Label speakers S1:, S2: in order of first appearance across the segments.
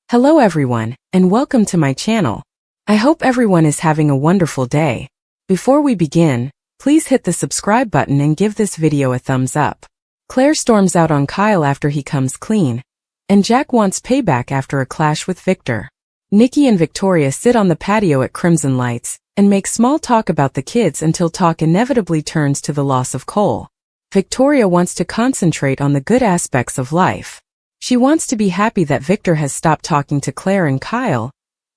S1: Hello everyone, and welcome to my channel. I hope everyone is having a wonderful day. Before we begin, please hit the subscribe button and give this video a thumbs up. Claire storms out on Kyle after he comes clean, and Jack wants payback after a clash with Victor. Nikki and Victoria sit on the patio at Crimson Lights and make small talk about the kids until talk inevitably turns to the loss of Cole. Victoria wants to concentrate on the good aspects of life. She wants to be happy that Victor has stopped talking to Claire and Kyle,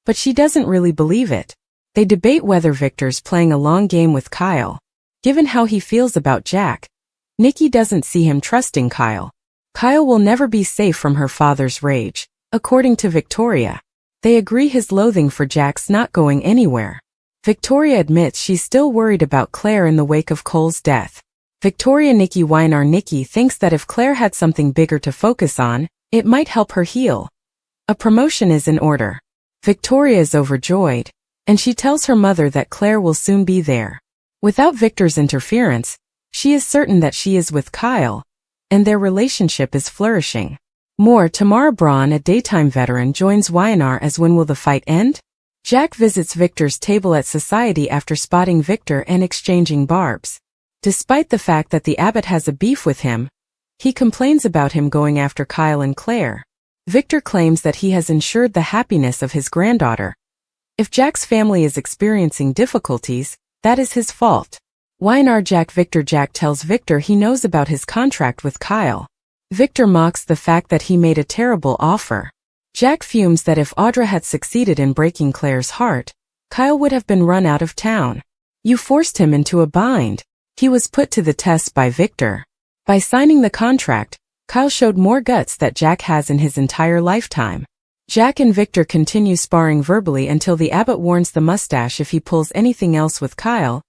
S1: but she doesn't really believe it. They debate whether Victor's playing a long game with Kyle. Given how he feels about Jack, Nikki doesn't see him trusting Kyle. Kyle will never be safe from her father's rage, according to Victoria. They agree his loathing for Jack's not going anywhere. Victoria admits she's still worried about Claire in the wake of Cole's death. Victoria Nikki whine. Nikki thinks that if Claire had something bigger to focus on, it might help her heal. A promotion is in order. Victoria is overjoyed, and she tells her mother that Claire will soon be there. Without Victor's interference, she is certain that she is with Kyle, and their relationship is flourishing. More Tamara Braun, a daytime veteran, joins YNR as When Will the Fight End? Jack visits Victor's table at Society after spotting Victor and exchanging barbs. Despite the fact that the abbot has a beef with him, he complains about him going after Kyle and Claire. Victor claims that he has ensured the happiness of his granddaughter. If Jack's family is experiencing difficulties, that is his fault. YNR Jack Victor Jack tells Victor he knows about his contract with Kyle. Victor mocks the fact that he made a terrible offer. Jack fumes that if Audra had succeeded in breaking Claire's heart, Kyle would have been run out of town. You forced him into a bind. He was put to the test by Victor. By signing the contract, Kyle showed more guts that Jack has in his entire lifetime. Jack and Victor continue sparring verbally until the abbot warns the mustache if he pulls anything else with Kyle,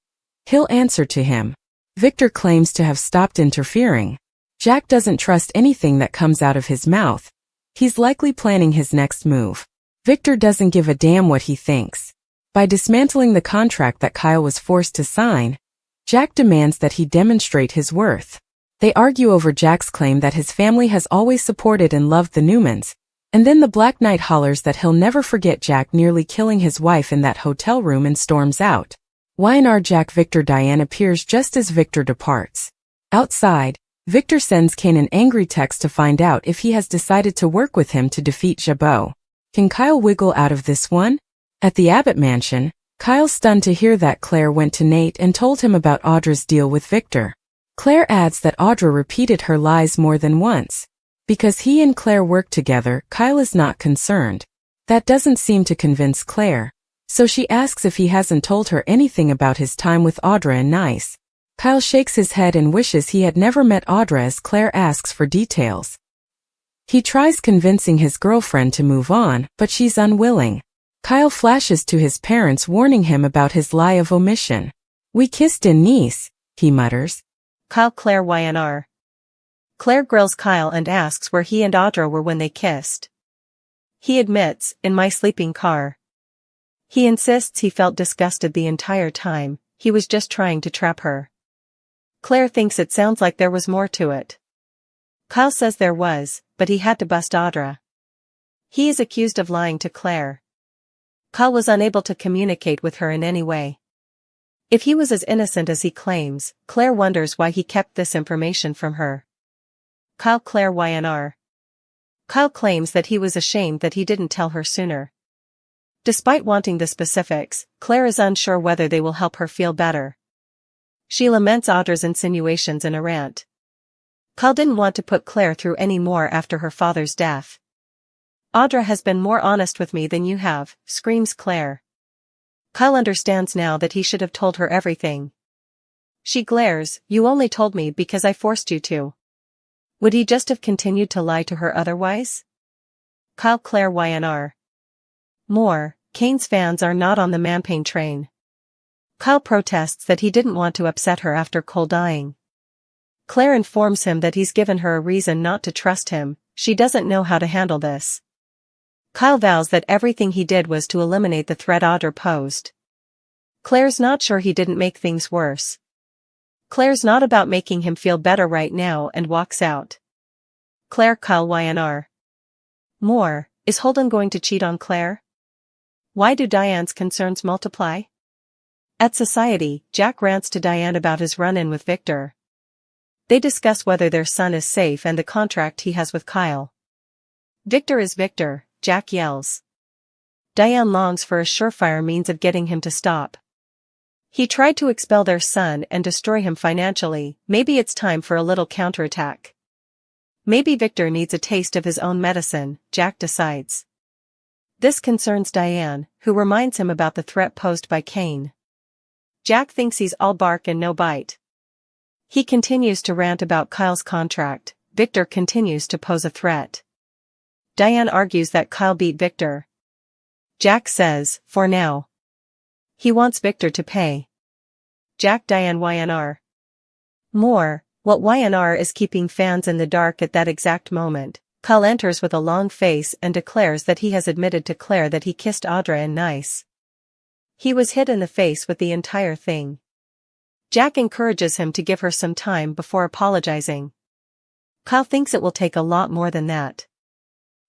S1: he'll answer to him. Victor claims to have stopped interfering. Jack doesn't trust anything that comes out of his mouth. He's likely planning his next move. Victor doesn't give a damn what he thinks. By dismantling the contract that Kyle was forced to sign, Jack demands that he demonstrate his worth. They argue over Jack's claim that his family has always supported and loved the Newmans, and then the Black Knight hollers that he'll never forget Jack nearly killing his wife in that hotel room and storms out. YNR Jack Victor Diane appears just as Victor departs. Outside, Victor sends Kane an angry text to find out if he has decided to work with him to defeat Jabot. Can Kyle wiggle out of this one? At the Abbott mansion, Kyle's stunned to hear that Claire went to Nate and told him about Audra's deal with Victor. Claire adds that Audra repeated her lies more than once. Because he and Claire work together, Kyle is not concerned. That doesn't seem to convince Claire, so she asks if he hasn't told her anything about his time with Audra and Nice. Kyle shakes his head and wishes he had never met Audra as Claire asks for details. He tries convincing his girlfriend to move on, but she's unwilling. Kyle flashes to his parents warning him about his lie of omission. We kissed in Nice, he mutters.
S2: Kyle Claire YNR. Claire grills Kyle and asks where he and Audra were when they kissed. He admits, in my sleeping car. He insists he felt disgusted the entire time, he was just trying to trap her. Claire thinks it sounds like there was more to it. Kyle says there was, but he had to bust Audra. He is accused of lying to Claire. Kyle was unable to communicate with her in any way. If he was as innocent as he claims, Claire wonders why he kept this information from her. Kyle Claire YNR. Kyle claims that he was ashamed that he didn't tell her sooner. Despite wanting the specifics, Claire is unsure whether they will help her feel better. She laments Audra's insinuations in a rant. Kyle didn't want to put Claire through any more after her father's death. Audra has been more honest with me than you have, screams Claire. Kyle understands now that he should have told her everything. She glares, you only told me because I forced you to. Would he just have continued to lie to her otherwise? Kyle Claire YNR. More, Kane's fans are not on the Manpain train. Kyle protests that he didn't want to upset her after Cole dying. Claire informs him that he's given her a reason not to trust him, she doesn't know how to handle this. Kyle vows that everything he did was to eliminate the threat Audra posed. Claire's not sure he didn't make things worse. Claire's not about making him feel better right now and walks out. Claire Kyle YNR. More, Is Holden going to cheat on Claire? Why do Diane's concerns multiply? At society, Jack rants to Diane about his run-in with Victor. They discuss whether their son is safe and the contract he has with Kyle. Victor is Victor, Jack yells. Diane longs for a surefire means of getting him to stop. He tried to expel their son and destroy him financially. Maybe it's time for a little counterattack. Maybe Victor needs a taste of his own medicine, Jack decides. This concerns Diane, who reminds him about the threat posed by Kane. Jack thinks he's all bark and no bite. He continues to rant about Kyle's contract. Victor continues to pose a threat. Diane argues that Kyle beat Victor. Jack says, for now. He wants Victor to pay. Jack Diane YNR. More, what YNR is keeping fans in the dark at that exact moment. Kyle enters with a long face and declares that he has admitted to Claire that he kissed Audra in Nice. He was hit in the face with the entire thing. Jack encourages him to give her some time before apologizing. Kyle thinks it will take a lot more than that.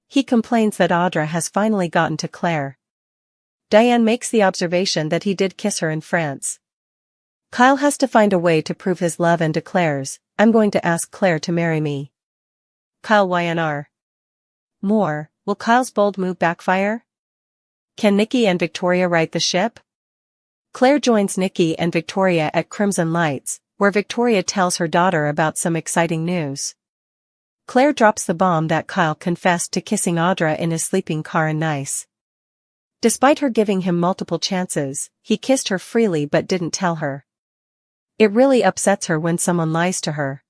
S2: He complains that Audra has finally gotten to Claire. Diane makes the observation that he did kiss her in France. Kyle has to find a way to prove his love and declares, I'm going to ask Claire to marry me. Kyle YNR. More, will Kyle's bold move backfire? Can Nikki and Victoria right the ship? Claire joins Nikki and Victoria at Crimson Lights, where Victoria tells her daughter about some exciting news. Claire drops the bomb that Kyle confessed to kissing Audra in his sleeping car in Nice. Despite her giving him multiple chances, he kissed her freely but didn't tell her. It really upsets her when someone lies to her.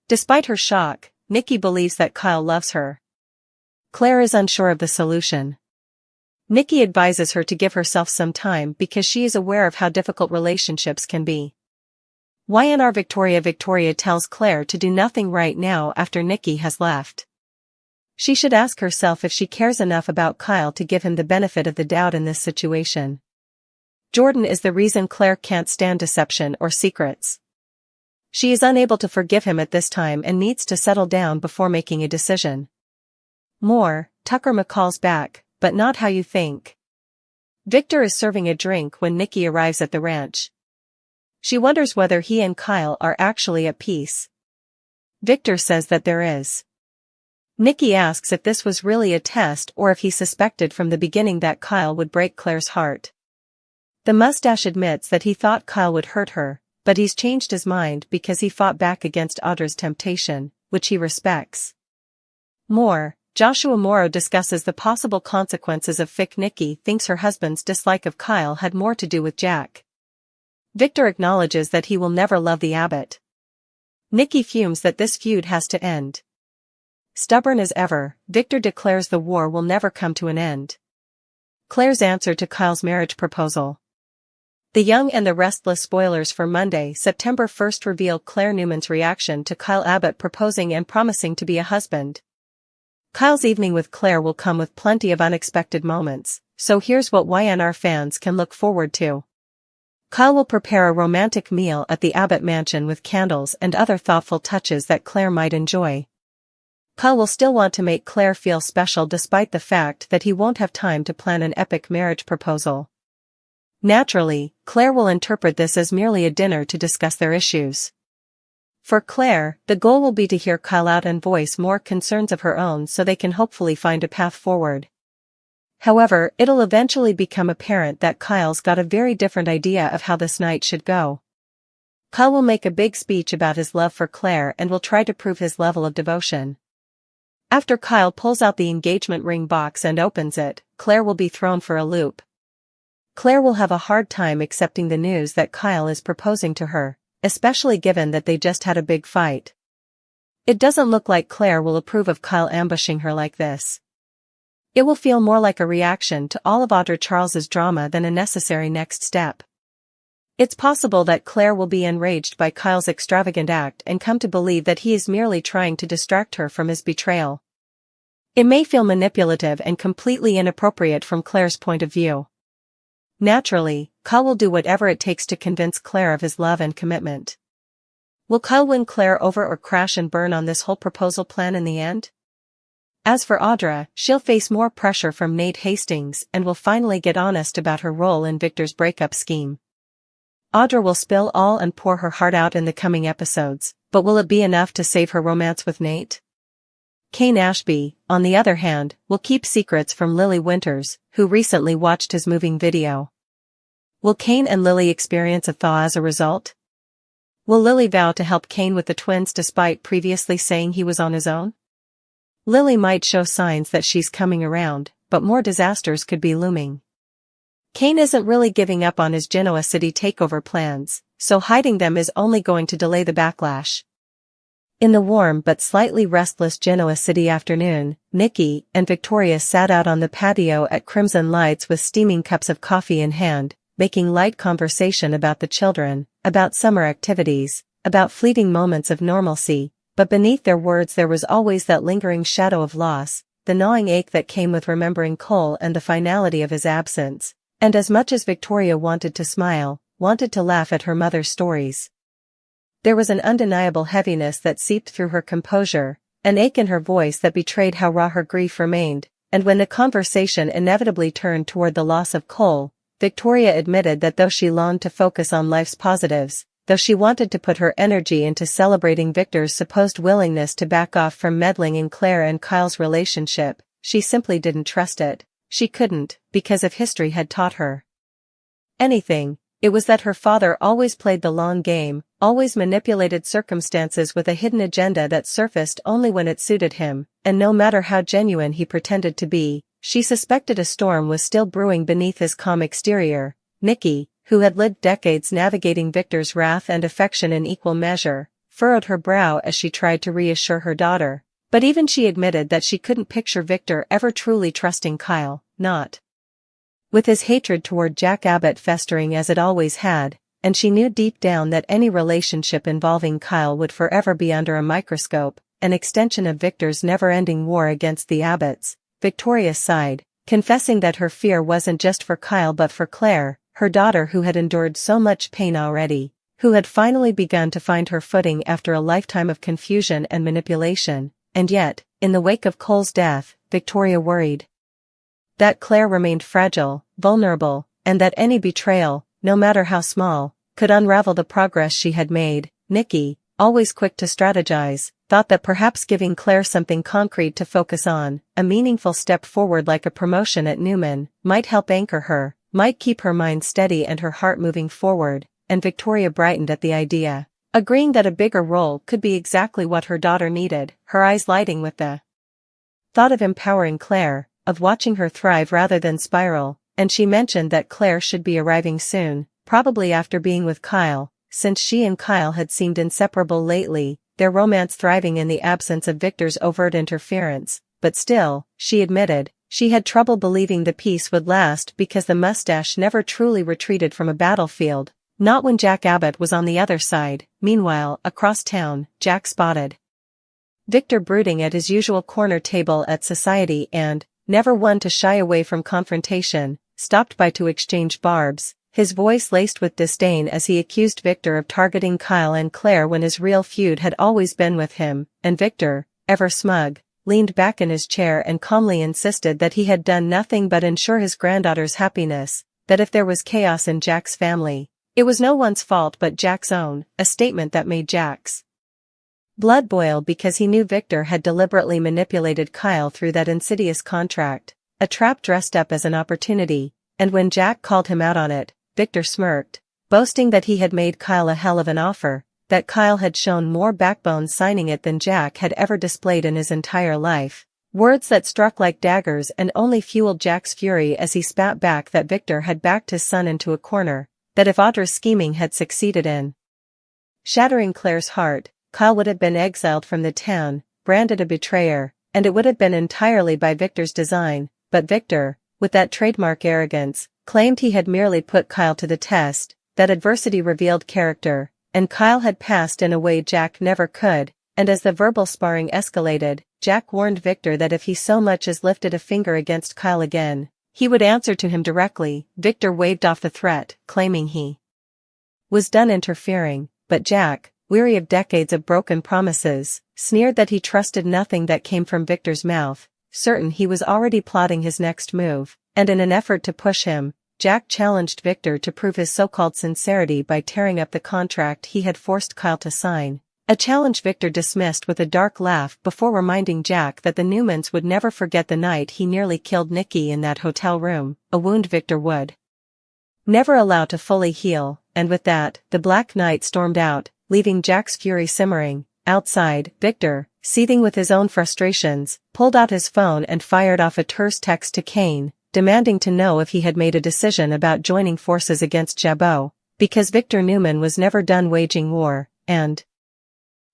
S2: Despite her shock, Nikki believes that Kyle loves her. Claire is unsure of the solution. Nikki advises her to give herself some time because she is aware of how difficult relationships can be. YNR Victoria tells Claire to do nothing right now after Nikki has left. She should ask herself if she cares enough about Kyle to give him the benefit of the doubt in this situation. Jordan is the reason Claire can't stand deception or secrets. She is unable to forgive him at this time and needs to settle down before making a decision. More, Tucker McCall's back, but not how you think. Victor is serving a drink when Nikki arrives at the ranch. She wonders whether he and Kyle are actually at peace. Victor says that there is. Nikki asks if this was really a test or if he suspected from the beginning that Kyle would break Claire's heart. The mustache admits that he thought Kyle would hurt her, but he's changed his mind because he fought back against Audra's temptation, which he respects. More, Joshua Morrow discusses the possible consequences of Fick. Nikki thinks her husband's dislike of Kyle had more to do with Jack. Victor acknowledges that he will never love the abbot. Nikki fumes that this feud has to end. Stubborn as ever, Victor declares the war will never come to an end. Claire's answer to Kyle's marriage proposal. The Young and the Restless spoilers for Monday, September 1st reveal Claire Newman's reaction to Kyle Abbott proposing and promising to be a husband. Kyle's evening with Claire will come with plenty of unexpected moments, so here's what YNR fans can look forward to. Kyle will prepare a romantic meal at the Abbott mansion with candles and other thoughtful touches that Claire might enjoy. Kyle will still want to make Claire feel special despite the fact that he won't have time to plan an epic marriage proposal. Naturally, Claire will interpret this as merely a dinner to discuss their issues. For Claire, the goal will be to hear Kyle out and voice more concerns of her own so they can hopefully find a path forward. However, it'll eventually become apparent that Kyle's got a very different idea of how this night should go. Kyle will make a big speech about his love for Claire and will try to prove his level of devotion. After Kyle pulls out the engagement ring box and opens it, Claire will be thrown for a loop. Claire will have a hard time accepting the news that Kyle is proposing to her, especially given that they just had a big fight. It doesn't look like Claire will approve of Kyle ambushing her like this. It will feel more like a reaction to all of Audra Charles's drama than a necessary next step. It's possible that Claire will be enraged by Kyle's extravagant act and come to believe that he is merely trying to distract her from his betrayal. It may feel manipulative and completely inappropriate from Claire's point of view. Naturally, Kyle will do whatever it takes to convince Claire of his love and commitment. Will Kyle win Claire over or crash and burn on this whole proposal plan in the end? As for Audra, she'll face more pressure from Nate Hastings and will finally get honest about her role in Victor's breakup scheme. Audra will spill all and pour her heart out in the coming episodes, but will it be enough to save her romance with Nate? Kane Ashby, on the other hand, will keep secrets from Lily Winters, who recently watched his moving video. Will Kane and Lily experience a thaw as a result? Will Lily vow to help Kane with the twins despite previously saying he was on his own? Lily might show signs that she's coming around, but more disasters could be looming. Kane isn't really giving up on his Genoa City takeover plans, so hiding them is only going to delay the backlash. In the warm but slightly restless Genoa City afternoon, Nikki and Victoria sat out on the patio at Crimson Lights with steaming cups of coffee in hand, making light conversation about the children, about summer activities, about fleeting moments of normalcy, but beneath their words there was always that lingering shadow of loss, the gnawing ache that came with remembering Cole and the finality of his absence. And as much as Victoria wanted to smile, wanted to laugh at her mother's stories, there was an undeniable heaviness that seeped through her composure, an ache in her voice that betrayed how raw her grief remained, and when the conversation inevitably turned toward the loss of Cole, Victoria admitted that though she longed to focus on life's positives, though she wanted to put her energy into celebrating Victor's supposed willingness to back off from meddling in Claire and Kyle's relationship, she simply didn't trust it. She couldn't, because if history had taught her anything, it was that her father always played the long game, always manipulated circumstances with a hidden agenda that surfaced only when it suited him, and no matter how genuine he pretended to be, she suspected a storm was still brewing beneath his calm exterior. Nikki, who had lived decades navigating Victor's wrath and affection in equal measure, furrowed her brow as she tried to reassure her daughter, but even she admitted that she couldn't picture Victor ever truly trusting Kyle, not with his hatred toward Jack Abbott festering as it always had, and she knew deep down that any relationship involving Kyle would forever be under a microscope, an extension of Victor's never-ending war against the Abbotts. Victoria sighed, confessing that her fear wasn't just for Kyle but for Claire, her daughter who had endured so much pain already, who had finally begun to find her footing after a lifetime of confusion and manipulation, and yet, in the wake of Cole's death, Victoria worried that Claire remained fragile, vulnerable, and that any betrayal, no matter how small, could unravel the progress she had made. Nikki, always quick to strategize, thought that perhaps giving Claire something concrete to focus on, a meaningful step forward like a promotion at Newman, might help anchor her, might keep her mind steady and her heart moving forward, and Victoria brightened at the idea, agreeing that a bigger role could be exactly what her daughter needed, her eyes lighting with the thought of empowering Claire, of watching her thrive rather than spiral, and she mentioned that Claire should be arriving soon, probably after being with Kyle, since she and Kyle had seemed inseparable lately, their romance thriving in the absence of Victor's overt interference, but still, she admitted, she had trouble believing the peace would last because the mustache never truly retreated from a battlefield, not when Jack Abbott was on the other side. Meanwhile, across town, Jack spotted Victor brooding at his usual corner table at society and, never one to shy away from confrontation, stopped by to exchange barbs, his voice laced with disdain as he accused Victor of targeting Kyle and Claire when his real feud had always been with him, and Victor, ever smug, leaned back in his chair and calmly insisted that he had done nothing but ensure his granddaughter's happiness, that if there was chaos in Jack's family, it was no one's fault but Jack's own, a statement that made Jack's blood boil because he knew Victor had deliberately manipulated Kyle through that insidious contract, a trap dressed up as an opportunity, and when Jack called him out on it, Victor smirked, boasting that he had made Kyle a hell of an offer, that Kyle had shown more backbone signing it than Jack had ever displayed in his entire life. Words that struck like daggers and only fueled Jack's fury as he spat back that Victor had backed his son into a corner, that if Audra's scheming had succeeded in shattering Claire's heart, Kyle would have been exiled from the town, branded a betrayer, and it would have been entirely by Victor's design, but Victor, with that trademark arrogance, claimed he had merely put Kyle to the test, that adversity revealed character, and Kyle had passed in a way Jack never could, and as the verbal sparring escalated, Jack warned Victor that if he so much as lifted a finger against Kyle again, he would answer to him directly. Victor waved off the threat, claiming he was done interfering, but Jack, weary of decades of broken promises, sneered that he trusted nothing that came from Victor's mouth, certain he was already plotting his next move, and in an effort to push him, Jack challenged Victor to prove his so-called sincerity by tearing up the contract he had forced Kyle to sign. A challenge Victor dismissed with a dark laugh before reminding Jack that the Newmans would never forget the night he nearly killed Nikki in that hotel room, a wound Victor would never allow to fully heal, and with that, the Black Knight stormed out, leaving Jack's fury simmering. Outside, Victor, seething with his own frustrations, pulled out his phone and fired off a terse text to Kane, demanding to know if he had made a decision about joining forces against Jabot, because Victor Newman was never done waging war, and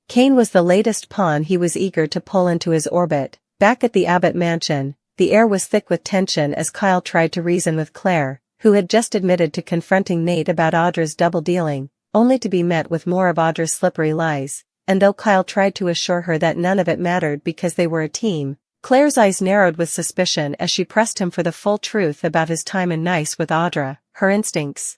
S2: Kane was the latest pawn he was eager to pull into his orbit. Back at the Abbott mansion, the air was thick with tension as Kyle tried to reason with Claire, who had just admitted to confronting Nate about Audra's double-dealing, only to be met with more of Audra's slippery lies, and though Kyle tried to assure her that none of it mattered because they were a team, Claire's eyes narrowed with suspicion as she pressed him for the full truth about his time in Nice with Audra, her instincts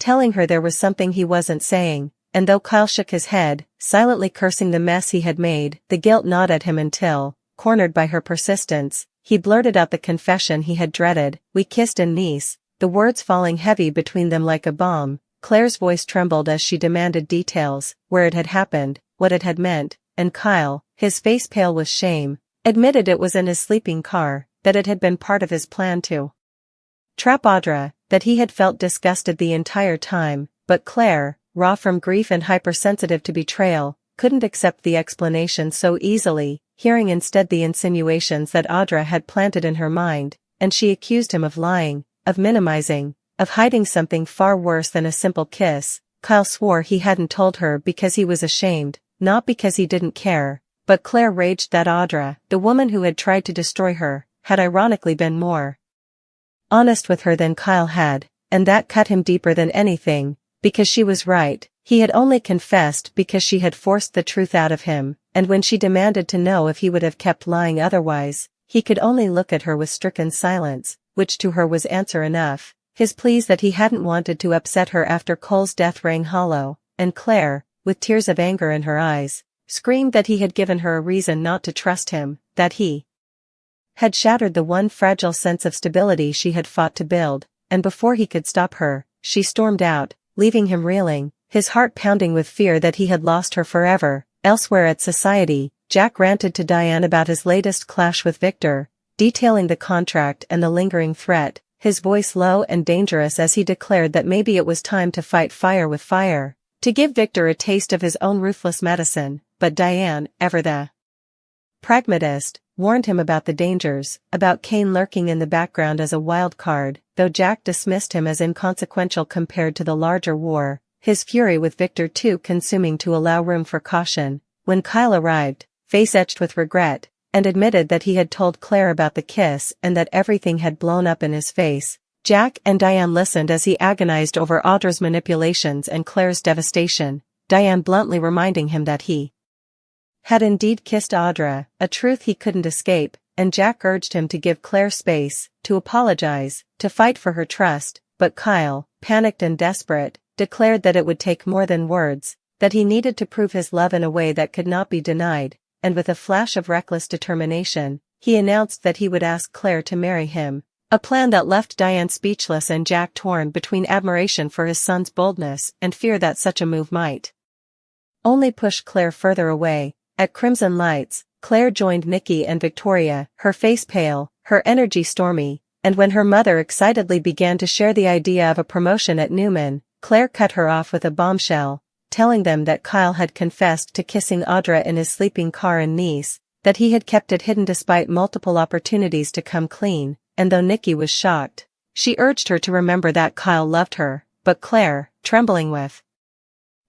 S2: telling her there was something he wasn't saying, and though Kyle shook his head, silently cursing the mess he had made, the guilt gnawed at him until, cornered by her persistence, he blurted out the confession he had dreaded. "We kissed in Nice," the words falling heavy between them like a bomb. Claire's voice trembled as she demanded details, where it had happened, what it had meant, and Kyle, his face pale with shame, admitted it was in his sleeping car, that it had been part of his plan to trap Audra, that he had felt disgusted the entire time, but Claire, raw from grief and hypersensitive to betrayal, couldn't accept the explanation so easily, hearing instead the insinuations that Audra had planted in her mind, and she accused him of lying, of minimizing, of hiding something far worse than a simple kiss. Kyle swore he hadn't told her because he was ashamed, not because he didn't care, but Claire raged that Audra, the woman who had tried to destroy her, had ironically been more honest with her than Kyle had, and that cut him deeper than anything, because she was right. He had only confessed because she had forced the truth out of him, and when she demanded to know if he would have kept lying otherwise, he could only look at her with stricken silence, which to her was answer enough. His pleas that he hadn't wanted to upset her after Cole's death rang hollow, and Claire, with tears of anger in her eyes, screamed that he had given her a reason not to trust him, that he had shattered the one fragile sense of stability she had fought to build, and before he could stop her, she stormed out, leaving him reeling, his heart pounding with fear that he had lost her forever. Elsewhere at society, Jack ranted to Diane about his latest clash with Victor, detailing the contract and the lingering threat, his voice low and dangerous as he declared that maybe it was time to fight fire with fire, to give Victor a taste of his own ruthless medicine, but Diane, ever the pragmatist, warned him about the dangers, about Kane lurking in the background as a wild card, though Jack dismissed him as inconsequential compared to the larger war, his fury with Victor too consuming to allow room for caution. When Kyle arrived, face etched with regret, and admitted that he had told Claire about the kiss and that everything had blown up in his face, Jack and Diane listened as he agonized over Audra's manipulations and Claire's devastation, Diane bluntly reminding him that he had indeed kissed Audra, a truth he couldn't escape, and Jack urged him to give Claire space, to apologize, to fight for her trust, but Kyle, panicked and desperate, declared that it would take more than words, that he needed to prove his love in a way that could not be denied, and with a flash of reckless determination, he announced that he would ask Claire to marry him, a plan that left Diane speechless and Jack torn between admiration for his son's boldness and fear that such a move might only push Claire further away. At Crimson Lights, Claire joined Nikki and Victoria, her face pale, her energy stormy, and when her mother excitedly began to share the idea of a promotion at Newman, Claire cut her off with a bombshell, telling them that Kyle had confessed to kissing Audra in his sleeping car in Nice, that he had kept it hidden despite multiple opportunities to come clean, and though Nikki was shocked, she urged her to remember that Kyle loved her, but Claire, trembling with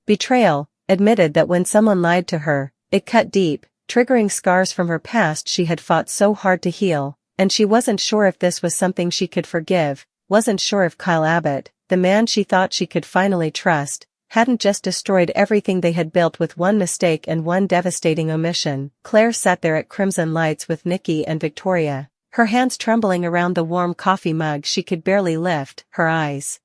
S2: betrayal, admitted that when someone lied to her, it cut deep, triggering scars from her past she had fought so hard to heal, and she wasn't sure if this was something she could forgive, wasn't sure if Kyle Abbott, the man she thought she could finally trust, hadn't just destroyed everything they had built with one mistake and one devastating omission. Claire sat there at Crimson Lights with Nikki and Victoria, her hands trembling around the warm coffee mug she could barely lift, her eyes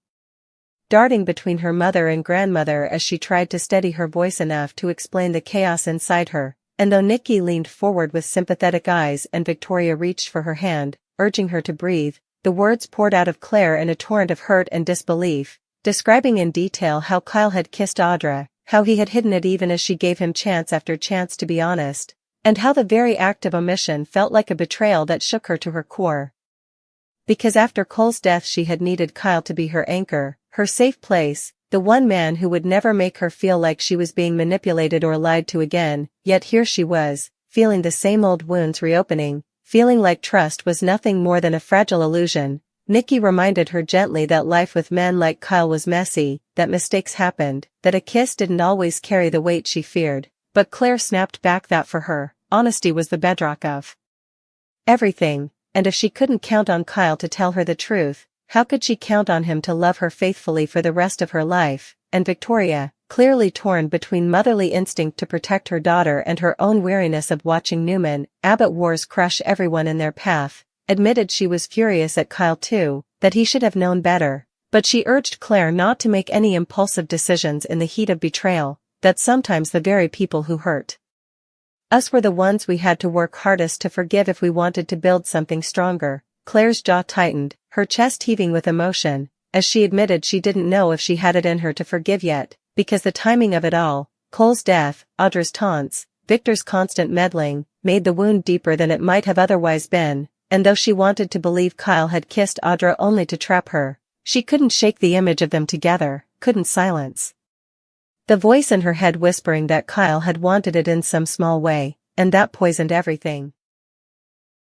S2: darting between her mother and grandmother as she tried to steady her voice enough to explain the chaos inside her. and though Nikki leaned forward with sympathetic eyes and Victoria reached for her hand, urging her to breathe, the words poured out of Claire in a torrent of hurt and disbelief, describing in detail how Kyle had kissed Audra, how he had hidden it even as she gave him chance after chance to be honest, and how the very act of omission felt like a betrayal that shook her to her core. Because after Cole's death she had needed Kyle to be her anchor, her safe place, the one man who would never make her feel like she was being manipulated or lied to again, yet here she was, feeling the same old wounds reopening, feeling like trust was nothing more than a fragile illusion. Nikki reminded her gently that life with men like Kyle was messy, that mistakes happened, that a kiss didn't always carry the weight she feared, but Claire snapped back that for her, honesty was the bedrock of everything, and if she couldn't count on Kyle to tell her the truth, how could she count on him to love her faithfully for the rest of her life? And Victoria, clearly torn between motherly instinct to protect her daughter and her own weariness of watching Newman Abbott wars crush everyone in their path, admitted she was furious at Kyle too, that he should have known better, but she urged Claire not to make any impulsive decisions in the heat of betrayal, that sometimes the very people who hurt us were the ones we had to work hardest to forgive if we wanted to build something stronger. Claire's jaw tightened, her chest heaving with emotion, as she admitted she didn't know if she had it in her to forgive yet, because the timing of it all, Cole's death, Audra's taunts, Victor's constant meddling, made the wound deeper than it might have otherwise been, and though she wanted to believe Kyle had kissed Audra only to trap her, she couldn't shake the image of them together, couldn't silence the voice in her head whispering that Kyle had wanted it in some small way, and that poisoned everything.